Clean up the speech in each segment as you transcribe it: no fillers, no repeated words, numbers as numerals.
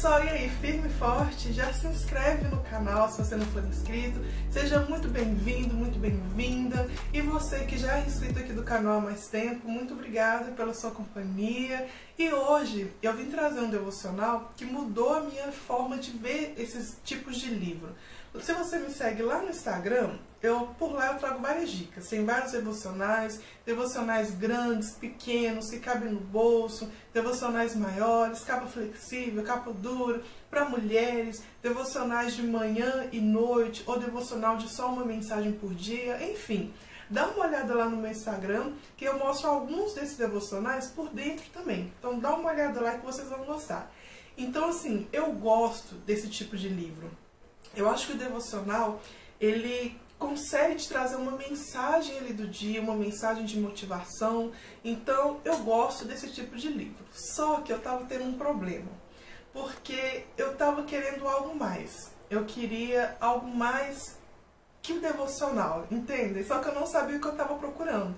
pessoal, e aí, firme e forte? Já se inscreve no canal se você não for inscrito. Seja muito bem-vindo, muito bem-vinda. E você que já é inscrito aqui do canal há mais tempo, muito obrigada pela sua companhia. E hoje eu vim trazer um devocional que mudou a minha forma de ver esses tipos de livro. Se você me segue lá no Instagram, por lá eu trago várias dicas. Tem vários devocionais grandes, pequenos, que cabem no bolso, devocionais maiores, capa flexível, capa dura, para mulheres, devocionais de manhã e noite, ou devocional de só uma mensagem por dia, enfim. Dá uma olhada lá no meu Instagram, que eu mostro alguns desses devocionais por dentro também. Então dá uma olhada lá que vocês vão gostar. Então assim, eu gosto desse tipo de livro. Eu acho que o devocional, ele consegue te trazer uma mensagem ali do dia, uma mensagem de motivação. Então, eu gosto desse tipo de livro. Só que eu estava tendo um problema, porque eu estava querendo algo mais. Eu queria algo mais que o devocional, entende? Só que eu não sabia o que eu estava procurando.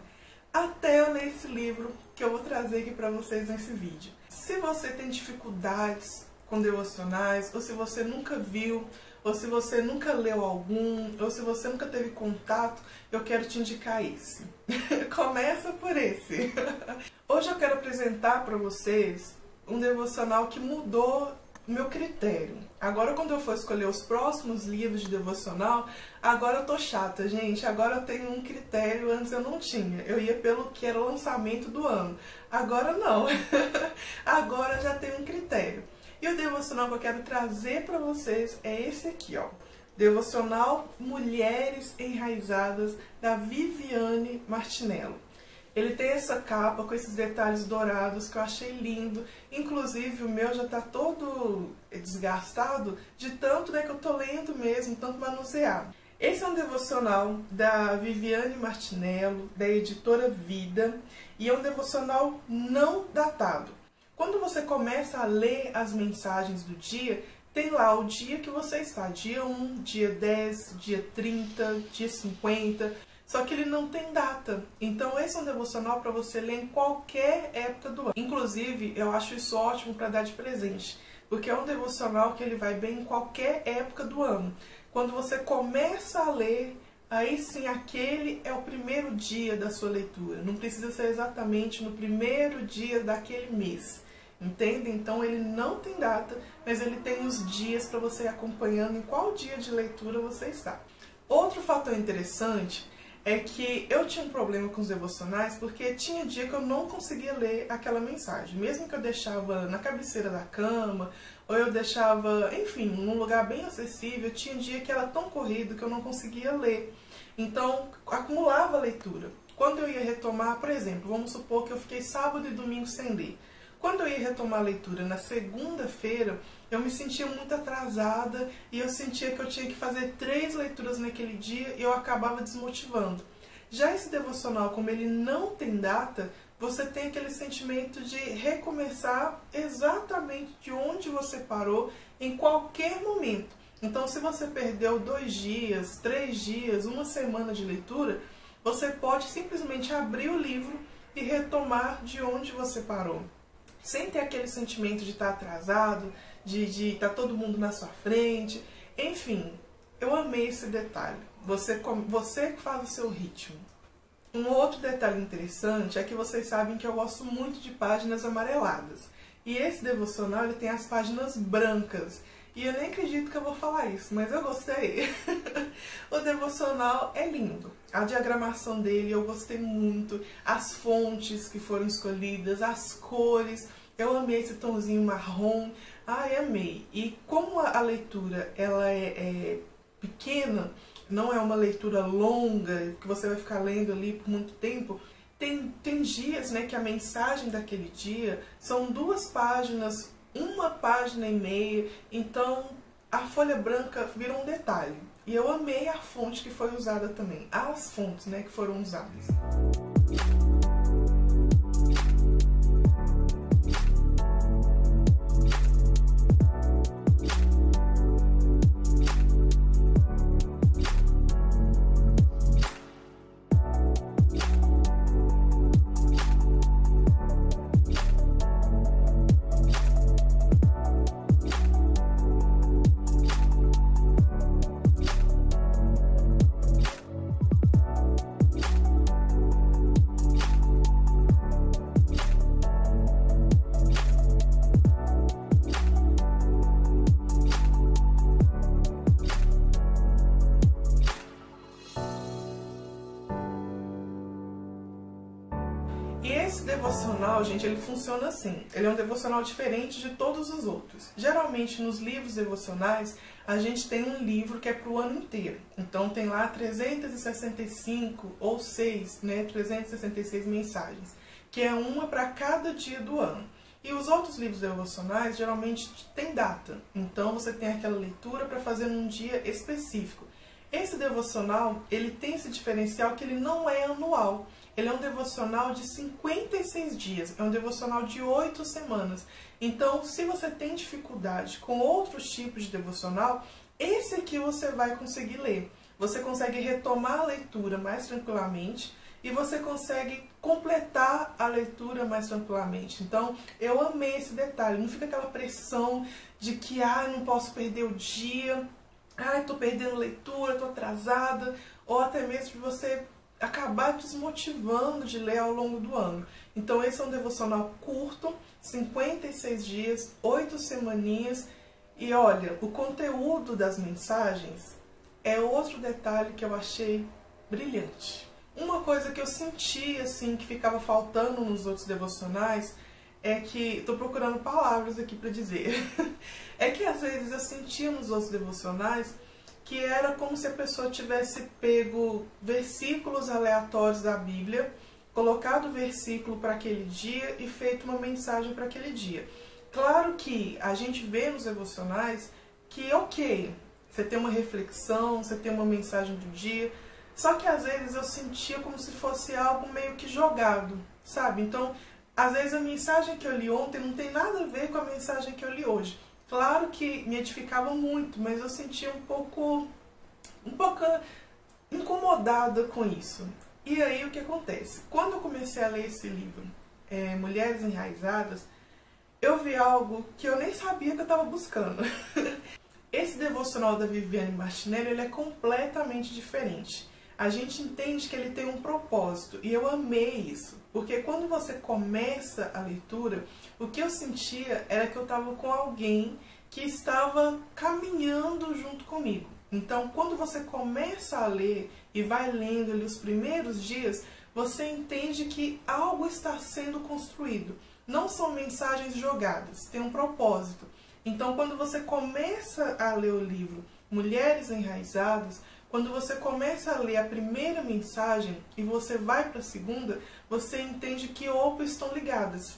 Até eu ler esse livro que eu vou trazer aqui para vocês nesse vídeo. Se você tem dificuldades com devocionais, ou se você nunca viu, ou se você nunca leu algum, ou se você nunca teve contato, eu quero te indicar esse. Começa por esse. Hoje eu quero apresentar para vocês um devocional que mudou o meu critério. Agora, quando eu for escolher os próximos livros de devocional, agora eu tô chata, gente. Agora eu tenho um critério, antes eu não tinha. Eu ia pelo que era o lançamento do ano. Agora não. Agora eu já tenho um critério. E o devocional que eu quero trazer para vocês é esse aqui, ó. Devocional Mulheres Enraizadas, da Viviane Martinello. Ele tem essa capa com esses detalhes dourados que eu achei lindo. Inclusive o meu já tá todo desgastado de tanto, né, que eu tô lendo mesmo, tanto manusear. Esse é um devocional da Viviane Martinello, da editora Vida, e é um devocional não datado. Quando você começa a ler as mensagens do dia, tem lá o dia que você está, dia 1, dia 10, dia 30, dia 50, só que ele não tem data. Então esse é um devocional para você ler em qualquer época do ano. Inclusive, eu acho isso ótimo para dar de presente, porque é um devocional que ele vai bem em qualquer época do ano. Quando você começa a ler, aí sim, aquele é o primeiro dia da sua leitura. Não precisa ser exatamente no primeiro dia daquele mês. Entende? Então ele não tem data, mas ele tem os dias para você ir acompanhando em qual dia de leitura você está. Outro fator interessante é que eu tinha um problema com os devocionais porque tinha dia que eu não conseguia ler aquela mensagem. Mesmo que eu deixava na cabeceira da cama, ou eu deixava, enfim, num lugar bem acessível, tinha dia que era tão corrido que eu não conseguia ler. Então, acumulava a leitura. Quando eu ia retomar, por exemplo, vamos supor que eu fiquei sábado e domingo sem ler. Quando eu ia retomar a leitura na segunda-feira, eu me sentia muito atrasada e eu sentia que eu tinha que fazer 3 leituras naquele dia e eu acabava desmotivando. Já esse devocional, como ele não tem data, você tem aquele sentimento de recomeçar exatamente de onde você parou em qualquer momento. Então, se você perdeu 2 dias, 3 dias, uma semana de leitura, você pode simplesmente abrir o livro e retomar de onde você parou. Sem ter aquele sentimento de estar atrasado, de estar todo mundo na sua frente. Enfim, eu amei esse detalhe. Você que faz o seu ritmo. Um outro detalhe interessante é que vocês sabem que eu gosto muito de páginas amareladas. E esse devocional ele tem as páginas brancas. E eu nem acredito que eu vou falar isso, mas eu gostei. O devocional é lindo. A diagramação dele eu gostei muito. As fontes que foram escolhidas, as cores. Eu amei esse tomzinho marrom. Ai, amei. E como a leitura ela é pequena, não é uma leitura longa, que você vai ficar lendo ali por muito tempo, tem dias, né, que a mensagem daquele dia são 2 páginas, 1 página e meia, então a folha branca vira um detalhe. E eu amei a fonte que foi usada também, as fontes, né, que foram usadas. gente, ele funciona assim. Ele é um devocional diferente de todos os outros. Geralmente, nos livros devocionais, a gente tem um livro que é para o ano inteiro. Então, tem lá 365 ou 6, né, 366 mensagens, que é uma para cada dia do ano. E os outros livros devocionais, geralmente, tem data. Então, você tem aquela leitura para fazer num dia específico. Esse devocional, ele tem esse diferencial que ele não é anual. Ele é um devocional de 56 dias, é um devocional de 8 semanas. Então, se você tem dificuldade com outros tipos de devocional, esse aqui você vai conseguir ler. Você consegue retomar a leitura mais tranquilamente e você consegue completar a leitura mais tranquilamente. Então, eu amei esse detalhe. Não fica aquela pressão de que, não posso perder o dia, estou perdendo leitura, estou atrasada, ou até mesmo de você acabar desmotivando de ler ao longo do ano. Então esse é um devocional curto, 56 dias, 8 semaninhas, e olha, o conteúdo das mensagens é outro detalhe que eu achei brilhante. Uma coisa que eu senti assim que ficava faltando nos outros devocionais é que, estou procurando palavras aqui para dizer, é que às vezes eu sentia nos outros devocionais que era como se a pessoa tivesse pego versículos aleatórios da Bíblia, colocado o versículo para aquele dia e feito uma mensagem para aquele dia. Claro que a gente vê nos devocionais que, ok, você tem uma reflexão, você tem uma mensagem do dia, só que às vezes eu sentia como se fosse algo meio que jogado, sabe? Então, às vezes a mensagem que eu li ontem não tem nada a ver com a mensagem que eu li hoje. Claro que me edificava muito, mas eu sentia um pouco incomodada com isso. E aí o que acontece? Quando eu comecei a ler esse livro, Mulheres Enraizadas, eu vi algo que eu nem sabia que eu estava buscando. Esse devocional da Viviane Martinelli, ele é completamente diferente. A gente entende que ele tem um propósito, e eu amei isso, porque quando você começa a leitura, o que eu sentia era que eu estava com alguém que estava caminhando junto comigo. Então, quando você começa a ler e vai lendo ali os primeiros dias, você entende que algo está sendo construído. Não são mensagens jogadas, tem um propósito. Então, quando você começa a ler o livro Mulheres Enraizadas, quando você começa a ler a primeira mensagem e você vai para a segunda, você entende que outras estão ligadas.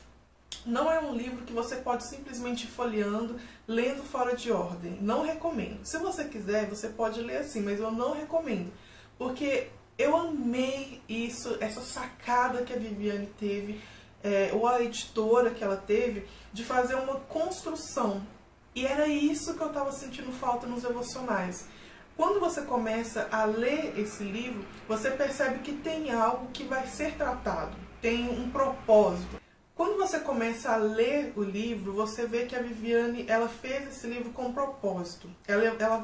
Não é um livro que você pode simplesmente ir folheando, lendo fora de ordem. Não recomendo. Se você quiser, você pode ler assim, mas eu não recomendo. Porque eu amei isso, essa sacada que a Viviane teve, ou a editora que ela teve, de fazer uma construção. E era isso que eu estava sentindo falta nos devocionais. Quando você começa a ler esse livro, você percebe que tem algo que vai ser tratado, tem um propósito. Quando você começa a ler o livro, você vê que a Viviane, ela fez esse livro com um propósito.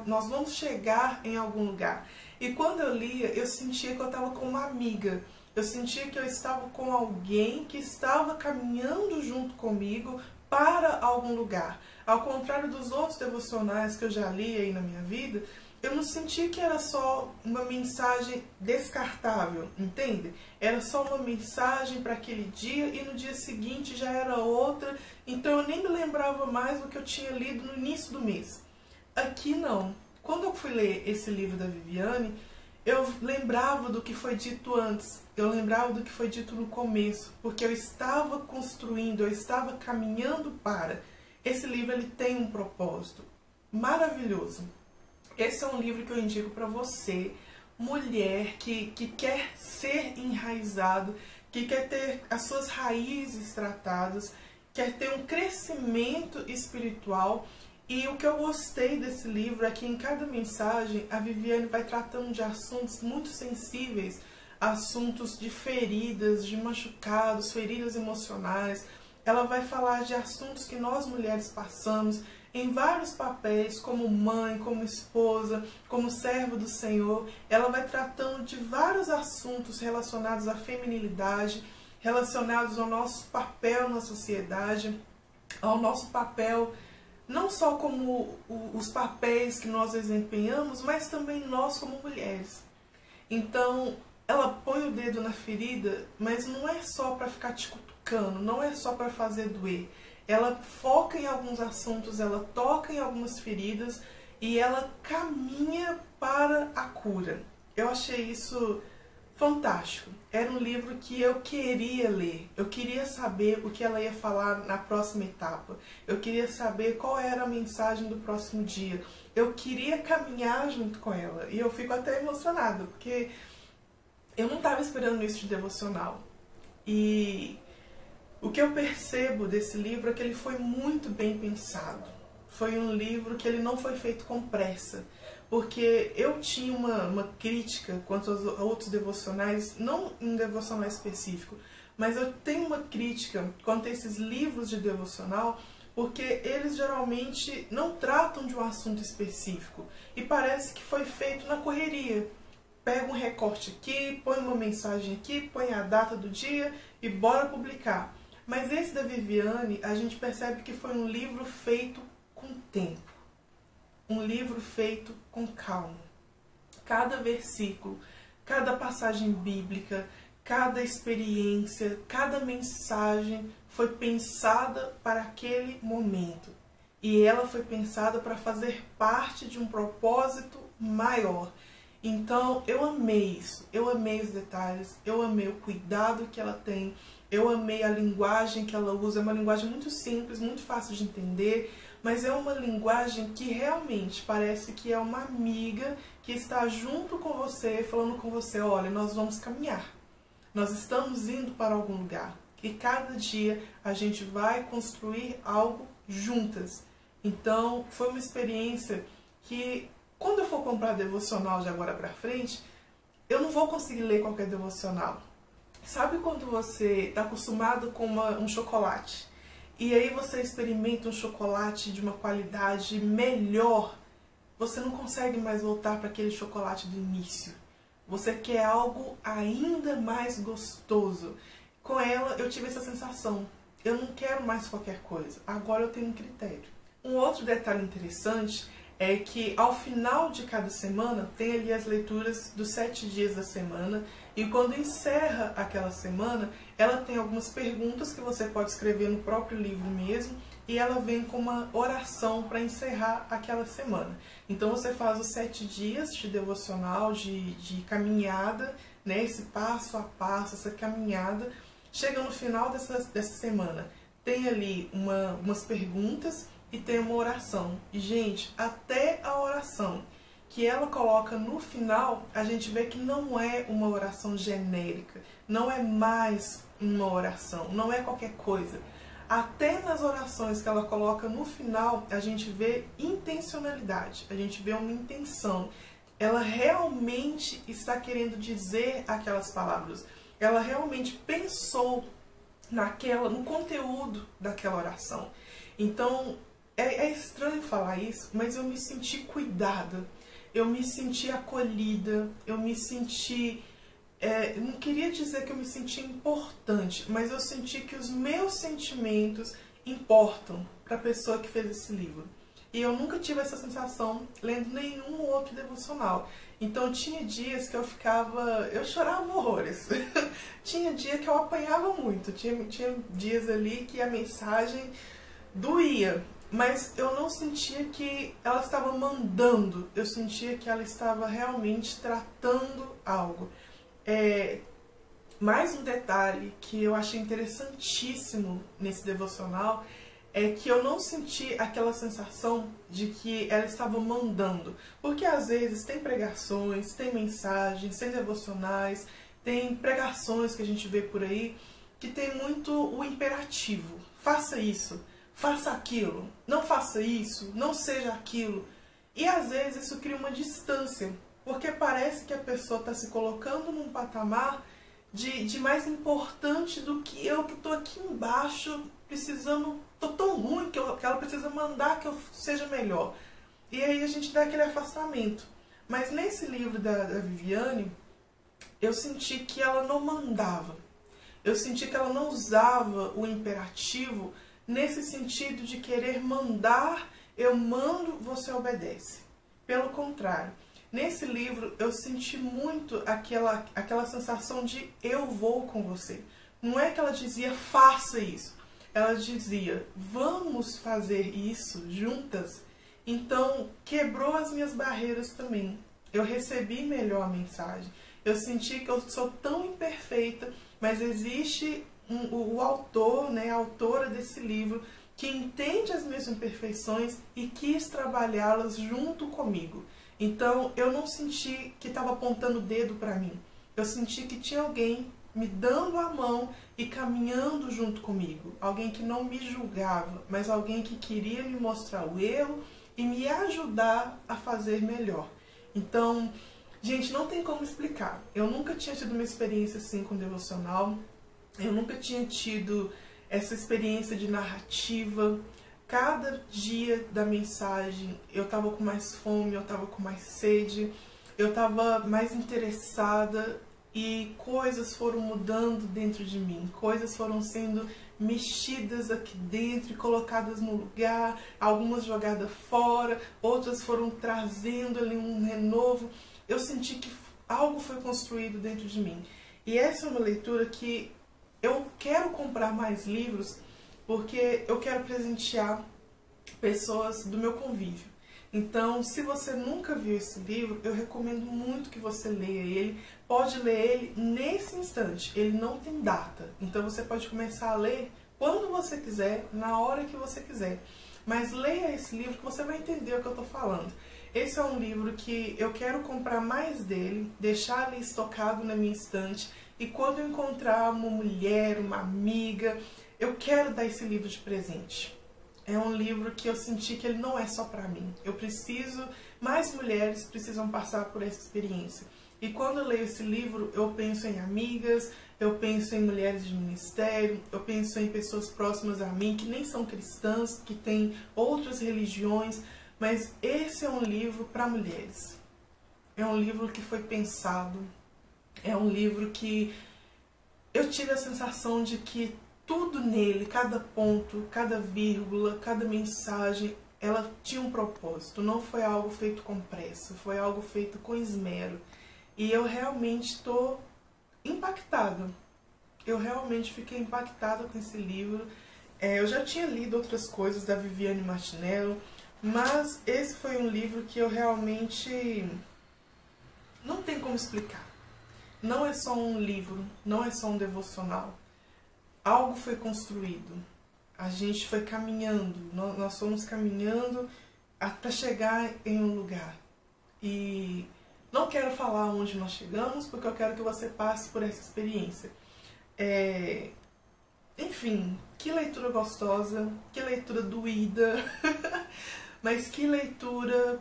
Nós vamos chegar em algum lugar. E quando eu lia, eu sentia que eu estava com uma amiga. Eu sentia que eu estava com alguém que estava caminhando junto comigo para algum lugar. Ao contrário dos outros devocionais que eu já li aí na minha vida, eu não senti que era só uma mensagem descartável, entende? Era só uma mensagem para aquele dia e no dia seguinte já era outra, então eu nem me lembrava mais do que eu tinha lido no início do mês. Aqui não. Quando eu fui ler esse livro da Viviane, eu lembrava do que foi dito antes, eu lembrava do que foi dito no começo, porque eu estava construindo, eu estava caminhando para. Esse livro ele tem um propósito maravilhoso. Esse é um livro que eu indico para você, mulher que quer ser enraizado, que quer ter as suas raízes tratadas, quer ter um crescimento espiritual. E o que eu gostei desse livro é que em cada mensagem a Viviane vai tratando de assuntos muito sensíveis, assuntos de feridas, de machucados, feridas emocionais. Ela vai falar de assuntos que nós mulheres passamos em vários papéis, como mãe, como esposa, como serva do Senhor. Ela vai tratando de vários assuntos relacionados à feminilidade, relacionados ao nosso papel na sociedade, ao nosso papel não só como os papéis que nós desempenhamos, mas também nós como mulheres. Então, ela põe o dedo na ferida, mas não é só para ficar te cutucando, tocando, não é só para fazer doer. Ela foca em alguns assuntos, ela toca em algumas feridas e ela caminha para a cura. Eu achei isso fantástico. Era um livro que eu queria ler. Eu queria saber o que ela ia falar na próxima etapa. Eu queria saber qual era a mensagem do próximo dia. Eu queria caminhar junto com ela. E eu fico até emocionada, porque eu não estava esperando isso de devocional. E o que eu percebo desse livro é que ele foi muito bem pensado. Foi um livro que ele não foi feito com pressa. Porque eu tinha uma crítica quanto aos outros devocionais, não em devocional específico, mas eu tenho uma crítica quanto a esses livros de devocional, porque eles geralmente não tratam de um assunto específico. E parece que foi feito na correria. Pega um recorte aqui, põe uma mensagem aqui, põe a data do dia e bora publicar. Mas esse da Viviane, a gente percebe que foi um livro feito com tempo. Um livro feito com calma. Cada versículo, cada passagem bíblica, cada experiência, cada mensagem foi pensada para aquele momento. E ela foi pensada para fazer parte de um propósito maior. Então eu amei isso, eu amei os detalhes, eu amei o cuidado que ela tem, eu amei a linguagem que ela usa. É uma linguagem muito simples, muito fácil de entender, mas é uma linguagem que realmente parece que é uma amiga que está junto com você, falando com você, olha, nós vamos caminhar, nós estamos indo para algum lugar, e cada dia a gente vai construir algo juntas. Então foi uma experiência que, quando eu for comprar devocional de agora para frente, eu não vou conseguir ler qualquer devocional. Sabe quando você está acostumado com um chocolate? E aí você experimenta um chocolate de uma qualidade melhor, você não consegue mais voltar para aquele chocolate do início. Você quer algo ainda mais gostoso. Com ela eu tive essa sensação. Eu não quero mais qualquer coisa. Agora eu tenho um critério. Um outro detalhe interessante é que ao final de cada semana tem ali as leituras dos 7 dias da semana, e quando encerra aquela semana, ela tem algumas perguntas que você pode escrever no próprio livro mesmo, e ela vem com uma oração para encerrar aquela semana. Então você faz os 7 dias de devocional, de caminhada, né, esse passo a passo, essa caminhada. Chega no final dessa semana, tem ali umas perguntas e tem uma oração. E, gente, até a oração que ela coloca no final, a gente vê que não é uma oração genérica, não é mais uma oração, não é qualquer coisa. Até nas orações que ela coloca no final, a gente vê intencionalidade, a gente vê uma intenção. Ela realmente está querendo dizer aquelas palavras. Ela realmente pensou no conteúdo daquela oração. Então, é estranho falar isso, mas eu me senti cuidada, eu me senti acolhida, eu me senti... não queria dizer que eu me senti importante, mas eu senti que os meus sentimentos importam para a pessoa que fez esse livro. E eu nunca tive essa sensação lendo nenhum outro devocional. Então tinha dias que eu chorava horrores. Tinha dia que eu apanhava muito, tinha dias ali que a mensagem doía. Mas eu não sentia que ela estava mandando, eu sentia que ela estava realmente tratando algo. Mais um detalhe que eu achei interessantíssimo nesse devocional é que eu não senti aquela sensação de que ela estava mandando. Porque às vezes tem pregações, tem mensagens, tem devocionais, tem pregações que a gente vê por aí que tem muito o imperativo. Faça isso. Faça aquilo, não faça isso, não seja aquilo. E às vezes isso cria uma distância, porque parece que a pessoa está se colocando num patamar de mais importante do que eu, que estou aqui embaixo, precisando, estou tão ruim que ela precisa mandar que eu seja melhor. E aí a gente dá aquele afastamento. Mas nesse livro da Viviane, eu senti que ela não mandava. Eu senti que ela não usava o imperativo nesse sentido de querer mandar, eu mando, você obedece. Pelo contrário, nesse livro eu senti muito aquela sensação de eu vou com você. não é que ela dizia faça isso, ela dizia vamos fazer isso juntas. Então quebrou as minhas barreiras também. Eu recebi melhor a mensagem. Eu senti que eu sou tão imperfeita, mas existe o autor, né, a autora desse livro, que entende as minhas imperfeições e quis trabalhá-las junto comigo. Então eu não senti que estava apontando o dedo para mim. Eu senti que tinha alguém me dando a mão e caminhando junto comigo. Alguém que não me julgava, mas alguém que queria me mostrar o erro e me ajudar a fazer melhor. Então, gente, não tem como explicar. Eu nunca tinha tido uma experiência assim com devocional. Eu nunca tinha tido essa experiência de narrativa. Cada dia da mensagem eu estava com mais fome, eu estava com mais sede, eu estava mais interessada e coisas foram mudando dentro de mim, coisas foram sendo mexidas aqui dentro e colocadas no lugar, algumas jogadas fora, outras foram trazendo ali um renovo. Eu senti que algo foi construído dentro de mim. E essa é uma leitura que eu quero comprar mais livros, porque eu quero presentear pessoas do meu convívio. Então, se você nunca viu esse livro, eu recomendo muito que você leia ele. Pode ler ele nesse instante, ele não tem data. Então você pode começar a ler quando você quiser, na hora que você quiser. Mas leia esse livro que você vai entender o que eu estou falando. Esse é um livro que eu quero comprar mais dele, deixar ele estocado na minha estante. E quando eu encontrar uma mulher, uma amiga, eu quero dar esse livro de presente. É um livro que eu senti que ele não é só para mim. Eu preciso, mais mulheres precisam passar por essa experiência. E quando eu leio esse livro, eu penso em amigas, eu penso em mulheres de ministério, eu penso em pessoas próximas a mim que nem são cristãs, que têm outras religiões, mas esse é um livro para mulheres. É um livro que foi pensado, é um livro que eu tive a sensação de que tudo nele, cada ponto, cada vírgula, cada mensagem, ela tinha um propósito. Não foi algo feito com pressa, foi algo feito com esmero. E eu realmente estou impactada. Eu realmente fiquei impactada com esse livro. Eu já tinha lido outras coisas da Viviane Martinello, mas esse foi um livro que eu realmente não tem como explicar. Não é só um livro, não é só um devocional. Algo foi construído, a gente foi caminhando, nós fomos caminhando para chegar em um lugar. E não quero falar onde nós chegamos, porque eu quero que você passe por essa experiência. Enfim, que leitura gostosa, que leitura doída, mas que leitura...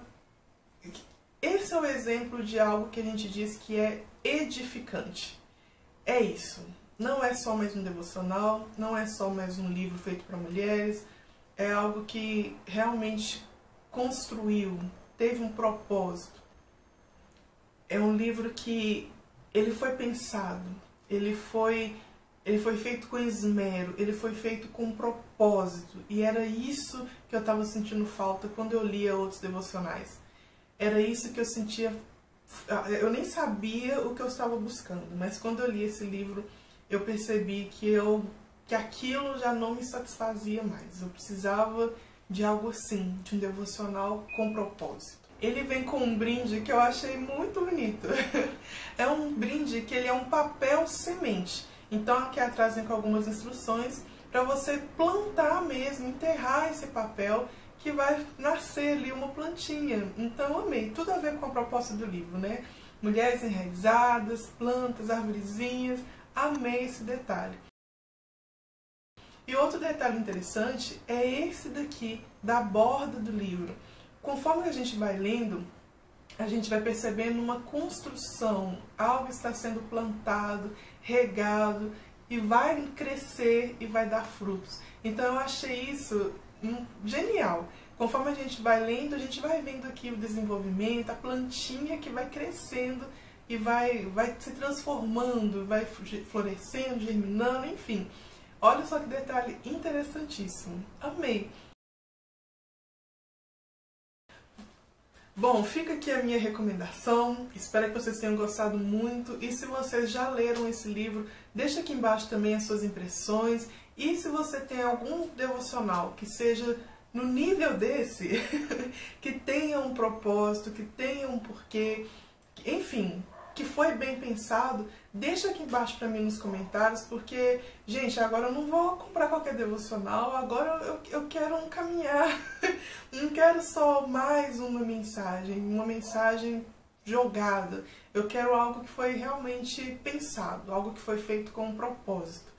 Esse é o exemplo de algo que a gente diz que é edificante. É isso. Não é só mais um devocional, não é só mais um livro feito para mulheres, é algo que realmente construiu, teve um propósito. É um livro que ele foi pensado, ele foi feito com esmero, ele foi feito com propósito. E era isso que eu estava sentindo falta quando eu lia outros devocionais. Era isso que eu sentia, eu nem sabia o que eu estava buscando, mas quando eu li esse livro, eu percebi que aquilo já não me satisfazia mais. Eu precisava de algo assim, de um devocional com propósito. Ele vem com um brinde que eu achei muito bonito. É um brinde que ele é um papel semente. Então aqui atrás vem com algumas instruções para você plantar mesmo, enterrar esse papel que vai nascer ali uma plantinha. Então amei, tudo a ver com a proposta do livro, né? Mulheres enraizadas, plantas, arvorezinhas. Amei esse detalhe. E outro detalhe interessante é esse daqui, da borda do livro. Conforme a gente vai lendo, a gente vai percebendo uma construção. Algo está sendo plantado, regado, e vai crescer e vai dar frutos. Então eu achei isso genial. Conforme a gente vai lendo, a gente vai vendo aqui o desenvolvimento, a plantinha que vai crescendo e vai se transformando, vai florescendo, germinando, enfim. Olha só que detalhe interessantíssimo. Amei. Bom, fica aqui a minha recomendação, espero que vocês tenham gostado muito, e se vocês já leram esse livro, deixa aqui embaixo também as suas impressões, e se você tem algum devocional que seja no nível desse, que tenha um propósito, que tenha um porquê, enfim, que foi bem pensado, deixa aqui embaixo pra mim nos comentários, porque, gente, agora eu não vou comprar qualquer devocional, agora eu quero um caminhar, não quero só mais uma mensagem jogada, eu quero algo que foi realmente pensado, algo que foi feito com um propósito.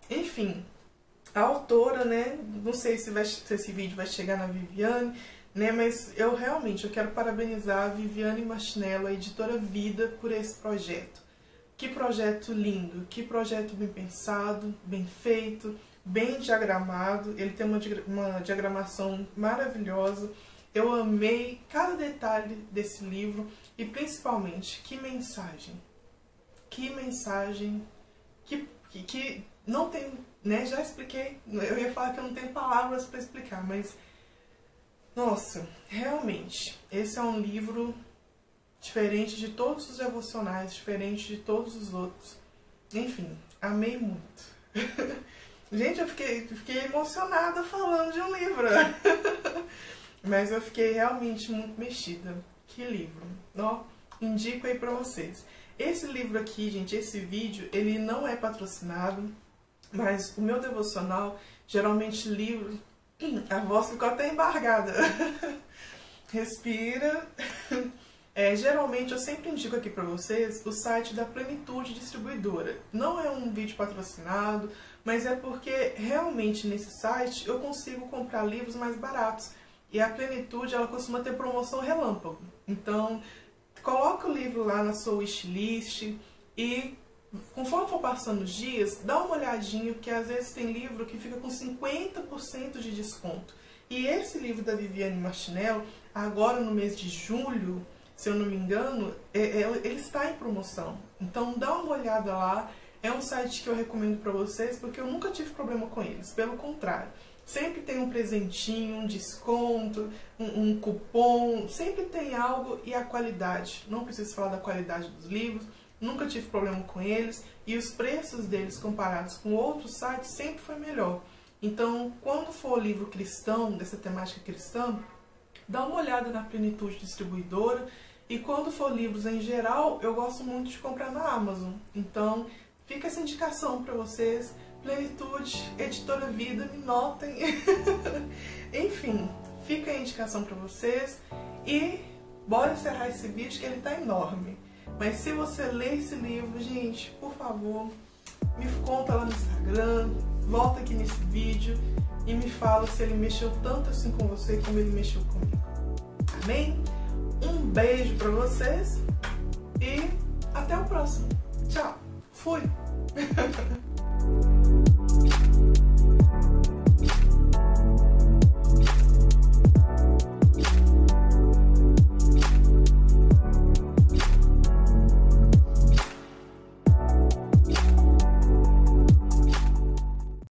Enfim, a autora, né, não sei se esse vídeo vai chegar na Viviane, né, mas eu quero parabenizar a Viviane Machinello, a editora Vida, por esse projeto. Que projeto lindo, que projeto bem pensado, bem feito, bem diagramado. Ele tem uma diagramação maravilhosa. Eu amei cada detalhe desse livro e principalmente que mensagem que não tem, né, já expliquei, eu ia falar que eu não tenho palavras para explicar, mas nossa, realmente, esse é um livro diferente de todos os devocionais, diferente de todos os outros. Enfim, amei muito. Gente, eu fiquei emocionada falando de um livro. Mas eu fiquei realmente muito mexida. Que livro. Ó, indico aí pra vocês. Esse livro aqui, gente, esse vídeo, ele não é patrocinado, mas o meu devocional, geralmente livro... A voz ficou até embargada. Respira. Geralmente eu sempre indico aqui pra vocês o site da Plenitude Distribuidora. Não é um vídeo patrocinado, mas é porque realmente nesse site eu consigo comprar livros mais baratos. E a Plenitude, ela costuma ter promoção relâmpago. Então, coloca o livro lá na sua wishlist e conforme for passando os dias, dá uma olhadinha, porque às vezes tem livro que fica com 50% de desconto. E esse livro da Viviane Machinello, agora no mês de julho, se eu não me engano, ele está em promoção. Então dá uma olhada lá, é um site que eu recomendo para vocês, porque eu nunca tive problema com eles, pelo contrário. Sempre tem um presentinho, um desconto, um cupom, sempre tem algo, e a qualidade. Não preciso falar da qualidade dos livros, nunca tive problema com eles, e os preços deles comparados com outros sites sempre foi melhor. Então, quando for livro cristão, dessa temática cristã, dá uma olhada na Plenitude Distribuidora, e quando for livros em geral, eu gosto muito de comprar na Amazon. Então, fica essa indicação para vocês, Plenitude, Editora Vida, me notem. Enfim, fica a indicação para vocês, e bora encerrar esse vídeo que ele tá enorme. Mas se você ler esse livro, gente, por favor, me conta lá no Instagram, volta aqui nesse vídeo e me fala se ele mexeu tanto assim com você como ele mexeu comigo. Amém? Um beijo pra vocês e até o próximo. Tchau. Fui.